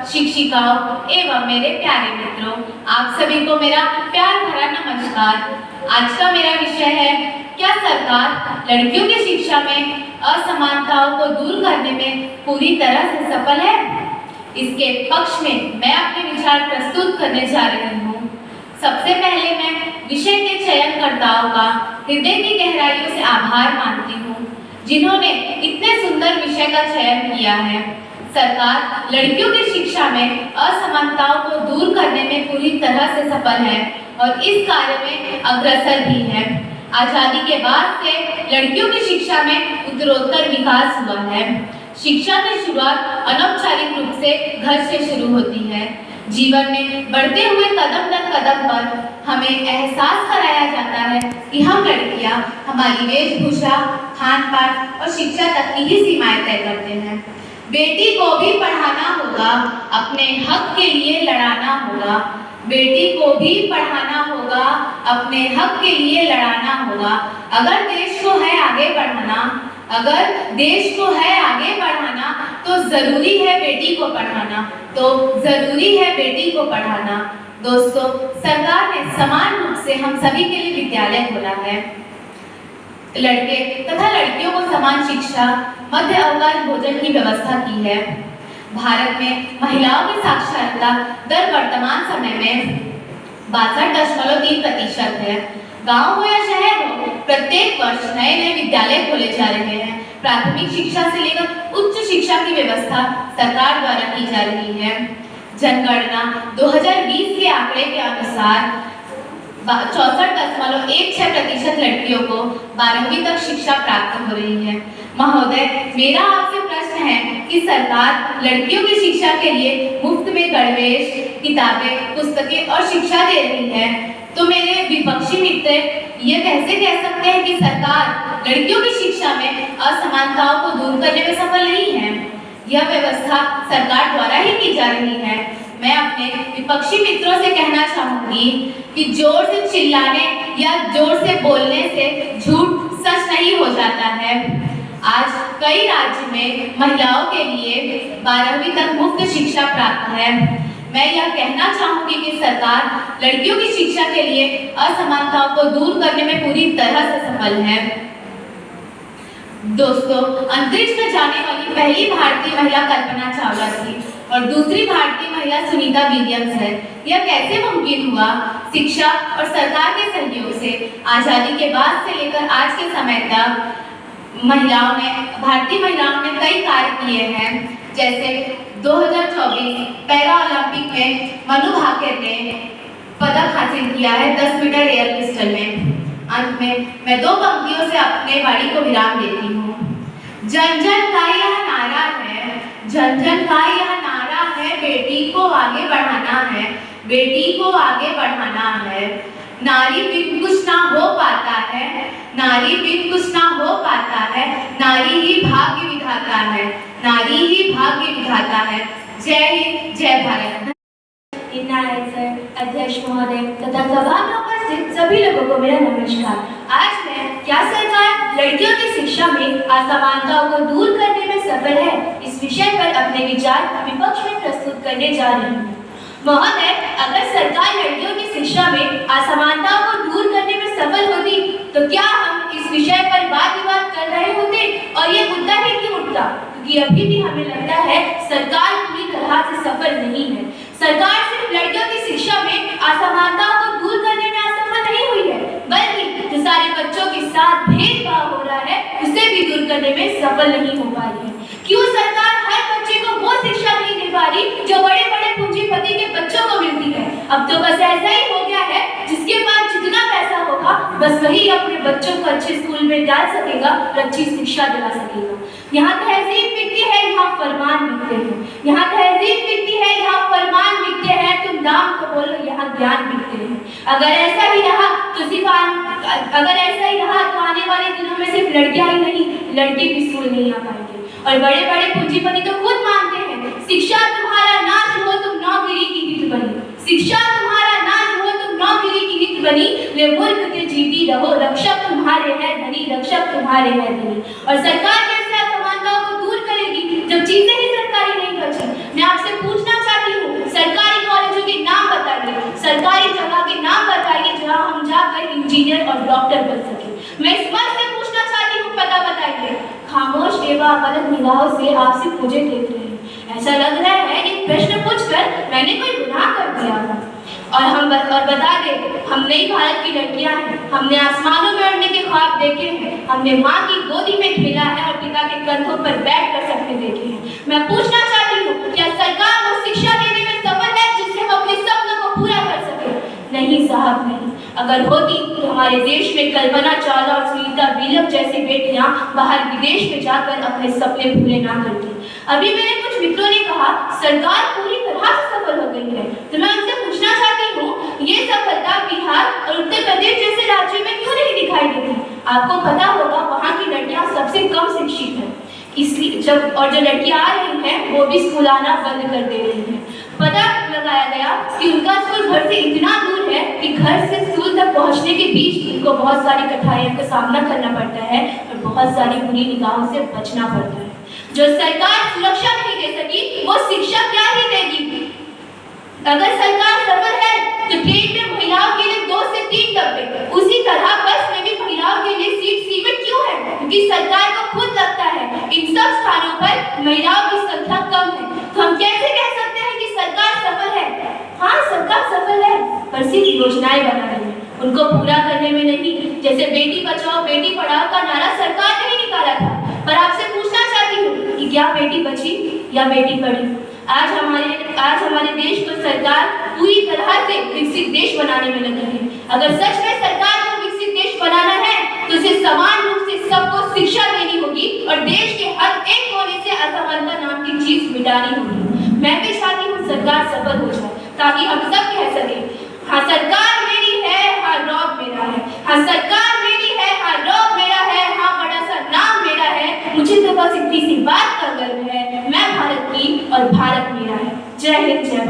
शिक्षिकाओं एवं मेरे प्यारे मित्रों, आप सभी को मेरा प्यार भरा नमस्कार। आज का मेरा विषय है, क्या सरकार लड़कियों की शिक्षा में असमानताओं को दूर करने में पूरी तरह से सफल है? इसके पक्ष में मैं अपने विचार प्रस्तुत करने जा रही हूँ। सबसे पहले मैं विषय के चयनकर्ताओं का हृदय की गहराइयों से आभार मानती हूँ, जिन्होंने इतने सुंदर विषय का चयन किया है। सरकार लड़कियों की शिक्षा में असमानताओं को दूर करने में पूरी तरह से सफल है और इस कार्य में अग्रसर भी है। आजादी के बाद से लड़कियों की शिक्षा में उत्तरोत्तर विकास हुआ है। शिक्षा की शुरुआत अनौपचारिक रूप से घर से शुरू होती है। जीवन में बढ़ते हुए कदम दर कदम पर हमें एहसास कराया जाता है कि हम लड़कियां हमारी वेशभूषा, खान पान और शिक्षा तक की ही सीमाएं तय करते हैं। बेटी को भी पढ़ाना होगा, अपने हक के लिए लड़ाना होगा। बेटी को भी पढ़ाना होगा, अपने हक के लिए लड़ाना होगा। अगर देश को है आगे बढ़ाना, तो जरूरी है बेटी को पढ़ाना। दोस्तों, सरकार ने समान रूप से हम सभी के लिए विद्यालय खोला है। लड़के तथा लड़कियों को समान शिक्षा, मध्य अवकाश भोजन की व्यवस्था की है। भारत में महिलाओं की साक्षरता दर वर्तमान समय में 62.3% है। गांव हो या शहर हो, प्रत्येक वर्ष नए नए विद्यालय खोले जा रहे हैं। प्राथमिक शिक्षा से लेकर उच्च शिक्षा की व्यवस्था सरकार द्वारा की जा रही है। जनगणना 2020 के आंकड़े के अनुसार 64.16% लड़कियों को 12वीं तक शिक्षा प्राप्त हो रही है। महोदय, मेरा आपसे प्रश्न है कि सरकार लड़कियों की शिक्षा के लिए मुफ्त में गणवेश, किताबें, पुस्तकें और शिक्षा दे रही है, तो मेरे विपक्षी मित्र ये कैसे कह सकते हैं कि सरकार लड़कियों की शिक्षा में असमानताओं को दूर करने में सफल नहीं है? यह व्यवस्था सरकार द्वारा ही की जा रही है। मैं अपने विपक्षी मित्रों से कहना चाहूंगी कि जोर से चिल्लाने या जोर से बोलने से झूठ सच नहीं हो जाता है। आज कई राज्य में महिलाओं के लिए 12वीं तक मुफ्त शिक्षा प्राप्त है। मैं यह कहना चाहूंगी कि सरकार लड़कियों की शिक्षा के लिए असमानताओं को दूर करने में पूरी तरह से सफल है। दोस्तों, अंतरिक्ष में जाने वाली पहली भारतीय महिला कल्पना चावला थी और दूसरी भारतीय महिला सुनीता विलियम्स है। यह कैसे मुमकिन हुआ? शिक्षा और सरकार के सहयोग से आजादी के बाद से लेकर आज के समय तक भारतीय महिलाओं ने कई कार्य किए हैं। जैसे 2024 पैरा ओलंपिक में मनु भाकर ने पदक हासिल किया है 10 मीटर एयर पिस्टल में। अंत में मैं 2 पंक्तियों से अपने वाणी को विराम देती हूँ। जन जन का यह नारा है, जन जन का यह नारा है, बेटी को आगे बढ़ाना है, बेटी को आगे बढ़ाना है। नारी बिन कुछ ना हो पाता है, नारी बिन कुछ ना हो पाता है, नारी ही भाग्य विधाता है, नारी ही भाग्य विधाता है। जय हिंद, जय भारत। अध्यक्ष महोदय तथा सभा में उपस्थित सभी लोगों को मेरा नमस्कार। आज मैं क्या सरकार लड़कियों की शिक्षा में असमानताओं को दूर करने में सफल है, इस विषय पर अपने विचार विपक्ष में प्रस्तुत करने जा रही हूँ। महोदय, अगर सरकार लड़कियों की शिक्षा में असमानताओं को दूर करने में सफल होती तो क्या हम इस विषय पर वाद विवाद कर रहे होते? और ये मुद्दा ही क्यों उठता? क्योंकि अभी भी हमें लगता है सरकार पूरी तरह से सफल नहीं है। सरकार सिर्फ लड़कियों की शिक्षा में असमानताओं को दूर करने में असफल नहीं हुई है, बल्कि जो सारे बच्चों के साथ भेदभाव हो रहा है उसे भी दूर करने में सफल नहीं हो पा रही है। क्यों सरकार हर बच्चे को वो शिक्षा नहीं दे पा रही जो बड़े बड़े पूंजीपति के बच्चों को मिलती है? अब तो बस ऐसा ही हो गया है, जिसके पास जितना पैसा होगा बस वही अपने बच्चों को अच्छे स्कूल में डाल सकेगा और अच्छी शिक्षा दिला सकेगा। यहाँ तहजीब बिकती है, यहाँ फरमान बिकते हैं। यहाँ तहजीब बिकती है, यहाँ फरमान बिकते हैं। तुम नाम को बोलो, यहाँ ज्ञान बिकते हैं। अगर ऐसा ही रहा तो आने वाले दिनों में सिर्फ लड़कियां ही नहीं, लड़के भी स्कूल नहीं आ पाएंगे। और बड़े बड़े पूंजीपति तो खुद मानते हैं, शिक्षा तुम्हारा नाश हो तुम नौकरी की हित बनी, शिक्षा तुम्हारा नाश हो तुम नौकरी की हित बनी। ले मुल्क के जीती रहो, रक्षक तुम्हारे है धनी, रक्षक तुम्हारे है धनी। और सरकार कैसे असमानताओं को दूर करेगी जब चीजें ही सरकारी नहीं बची? मैं आपसे पूछना चाहती इंजीनियर और डॉक्टर बन सके। मैं इस मंच से पूछना चाहती हूँ, पता बताइए। खामोश एवं अपलक निगाहों से आपसे मुझे देख रहे हैं। ऐसा लग रहा है कि प्रश्न पूछकर मैंने कोई गुनाह कर दिया है। और बता दें, हम नई भारत की लड़कियां हैं। हमने आसमानों में उड़ने के ख्वाब देखे हैं। हमने माँ की गोदी में खेला है और पिता के कंधों पर बैठकर सपने देखे हैं। मैं पूछना चाहती हूँ, क्या सरकार वो शिक्षा देने में सफल है जिससे हम अपने सपनों को पूरा कर सके? नहीं साहब, नहीं। अगर होती तो हमारे देश में कल्पना चावला और सुनीता विलियम्स जैसी बेटियां बाहर विदेश में जाकर अपने सपने पूरे ना करती। अभी मेरे कुछ मित्रों ने कहा सरकार पूरी तरह से सफल हो गई है, तो मैं उनसे पूछना चाहती हूँ, ये सफलता बिहार और उत्तर प्रदेश जैसे राज्यों में क्यों नहीं दिखाई देती? आपको पता होगा वहाँ की लड़कियां सबसे कम शिक्षित हैं, इसलिए जो लड़कियां आ रही हैं वो भी स्कूल आना बंद कर दे रही हैं। पता लगाया गया कि उनका स्कूल घर से इतना दूर है कि घर से स्कूल तक पहुंचने के बीच उनको बहुत सारी कठिनाइयों का सामना करना पड़ता है और बहुत सारी बुरी निगाहों से बचना पड़ता है। जो सरकार सुरक्षा नहीं दे सकी वो शिक्षा क्या ही देगी? अगर सरकार सफल है तो ट्रेन में महिलाओं के लिए 2 से 3 डब्बे, उसी तरह बस में भी महिलाओं के लिए सीट सीमित क्यों है? क्योंकि सरकार को खुद लगता है इन सब स्थानों पर महिलाओं की संख्या कम है। तो हम कैसे कह सकते हैं कि सरकार सफल है? हाँ, सरकार सफल है, पर सिर्फ योजनाएं बना रही है, उनको पूरा करने में नहीं। जैसे बेटी बचाओ बेटी पढ़ाओ का नारा सरकार ने ही निकाला था, पर आपसे पूछना चाहती हूँ कि क्या बेटी बची या बेटी पढ़ी? आज हमारे देश को सरकार पूरी तरह से विकसित देश बनाने में लगी है। अगर सच में सरकार को विकसित देश बनाना है तो उसे समान रूप से सबको शिक्षा देनी होगी और देश के हर एक कोने से असमानता नाम की चीज मिटानी होगी। मैं भी चाहती हूँ सरकार सफल हो जाए ताकि हम सब कह सके, हाँ सरकार मेरी है, हाँ रौब मेरा है। हाँ सरकार मेरी है, हाँ रौब मेरा है, हाँ बड़ा सा नाम मेरा है। मुझे तो बस इतनी सी बात का गर्व है, मैं भारत की और भारत मेरा है। जय हिंद, जय